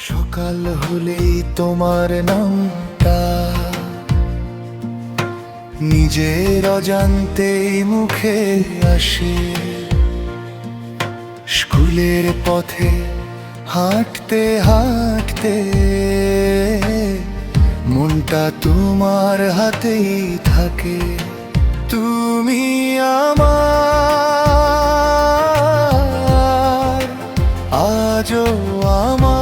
সকাল হলেই তোমার নামটা নিজের অজান্তেই মুখে আসে। স্কুলের পথে হাঁটতে হাঁটতে মনটা তোমার হাতেই থাকে। তুমি আমার, আজও আমার।